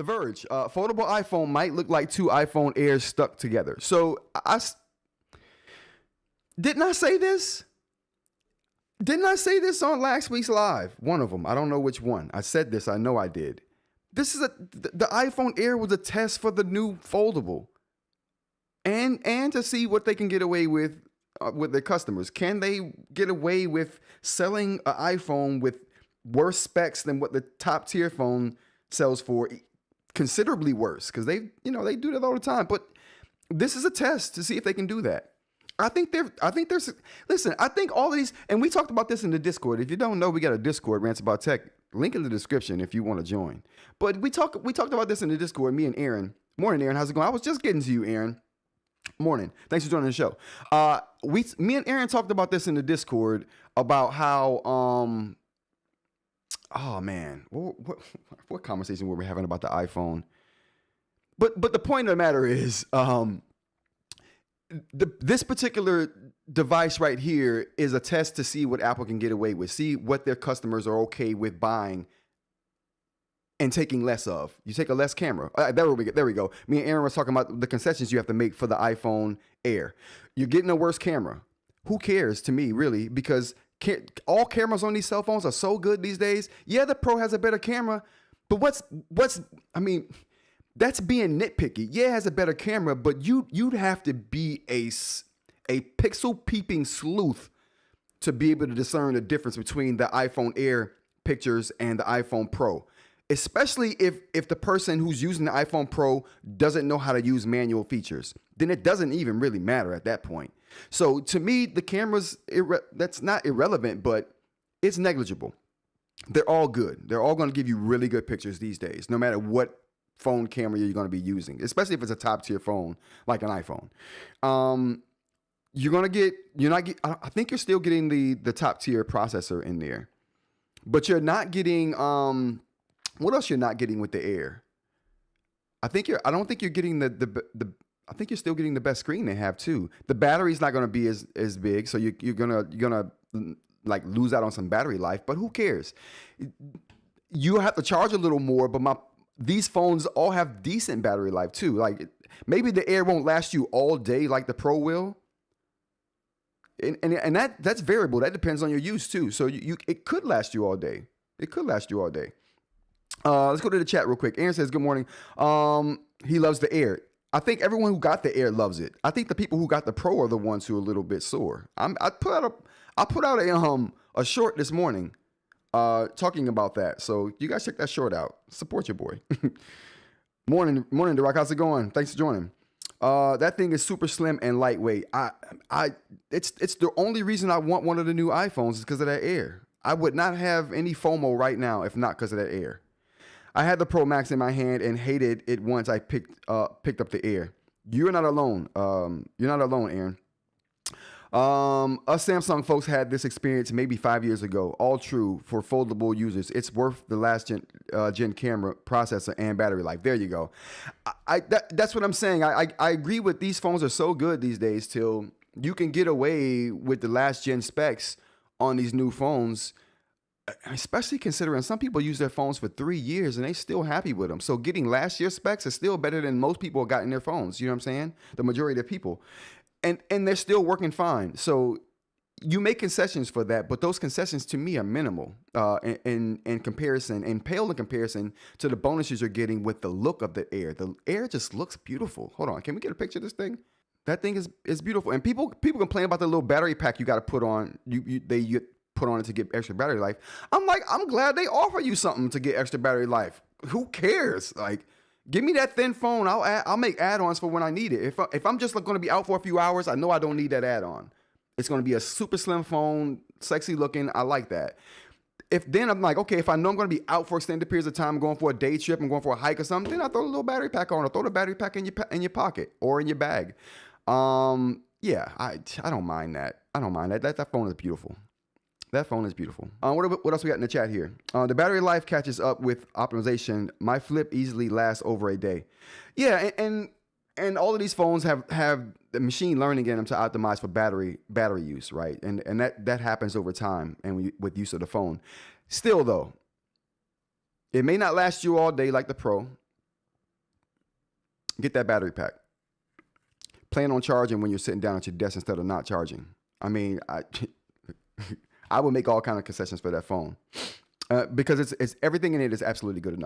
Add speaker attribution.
Speaker 1: The Verge, foldable iPhone might look like two iPhone Airs stuck together. So didn't I say this? Didn't I say this on last week's live? One of them. I don't know which one. I said this. I know I did. This is the iPhone Air was a test for the new foldable, and to see what they can get away with their customers. Can they get away with selling an iPhone with worse specs than what the top tier phone sells for? Considerably worse, because they do that all the time. But this is a test to see if they can do that. I think all of these, and we talked about this in the Discord. If you don't know, we got a Discord, Rants About Tech. Link in the description if you want to join. But we talked about this in the Discord, me and Aaron. Morning, Aaron. How's it going? I was just getting to you, Aaron. Morning. Thanks for joining the show. Me and Aaron talked about this in the Discord about how oh man, what conversation were we having about the iPhone? But the point of the matter is, this particular device right here is a test to see what Apple can get away with, see what their customers are okay with buying and taking less of. You take a less camera. There we go. Me and Aaron was talking about the concessions you have to make for the iPhone Air. You're getting a worse camera. Who cares to me, really? Because all cameras on these cell phones are so good these days. Yeah, the Pro has a better camera, but that's being nitpicky. Yeah, it has a better camera, but you'd have to be a pixel peeping sleuth to be able to discern the difference between the iPhone Air pictures and the iPhone Pro. Especially if the person who's using the iPhone Pro doesn't know how to use manual features, then it doesn't even really matter at that point. So to me, the cameras, that's not irrelevant, but it's negligible. They're all good. They're all going to give you really good pictures these days, no matter what phone camera you're going to be using, especially if it's a top tier phone like an iPhone. I think you're still getting the top tier processor in there, but you're not getting, what else you're not getting with the Air? I don't think you're getting I think you're still getting the best screen they have too. The battery's not going to be as big, so you're gonna like lose out on some battery life. But who cares? You have to charge a little more, but these phones all have decent battery life too. Like maybe the Air won't last you all day like the Pro will, and that's variable. That depends on your use too. So it could last you all day. It could last you all day. Let's go to the chat real quick. Aaron says, good morning. He loves the Air. I think everyone who got the Air loves it. I think the people who got the Pro are the ones who are a little bit sore. I put out a short this morning talking about that. So you guys check that short out. Support your boy. Morning, DeRock. How's it going? Thanks for joining. That thing is super slim and lightweight. It's the only reason I want one of the new iPhones is because of that Air. I would not have any FOMO right now if not because of that Air. I had the Pro Max in my hand and hated it once I picked up the Air. You're not alone. You're not alone, Aaron. Us Samsung folks had this experience maybe 5 years ago. All true for foldable users. It's worth the last gen camera, processor, and battery life. There you go. That's what I'm saying. I agree with these phones are so good these days till you can get away with the last gen specs on these new phones, especially considering some people use their phones for 3 years and they still happy with them. So getting last year's specs is still better than most people have gotten their phones. You know what I'm saying? The majority of people. And they're still working fine. So you make concessions for that, but those concessions to me are minimal in comparison and pale in comparison to the bonuses you're getting with the look of the Air. The Air just looks beautiful. Hold on. Can we get a picture of this thing? That thing is beautiful. And people complain about the little battery pack you got to put on. You put on it to get extra battery life. I'm like, I'm glad they offer you something to get extra battery life. Who cares? Like, give me that thin phone. I'll make add-ons for when I need it. If I'm just going to be out for a few hours, I know I don't need that add-on. It's going to be a super slim phone, sexy looking. I like that. Then I'm like, okay, if I know I'm going to be out for extended periods of time, going for a day trip, I'm going for a hike or something, then I throw a little battery pack on. I throw the battery pack in your pocket or in your bag. Yeah, I don't mind that. I don't mind that. That phone is beautiful. That phone is beautiful. What else we got in the chat here? The battery life catches up with optimization. My Flip easily lasts over a day. Yeah, and all of these phones have the machine learning in them to optimize for battery use, right? And that happens over time and with use of the phone. Still though, it may not last you all day like the Pro. Get that battery pack. Plan on charging when you're sitting down at your desk instead of not charging. I mean, I would make all kind of concessions for that phone because it's everything in it is absolutely good enough.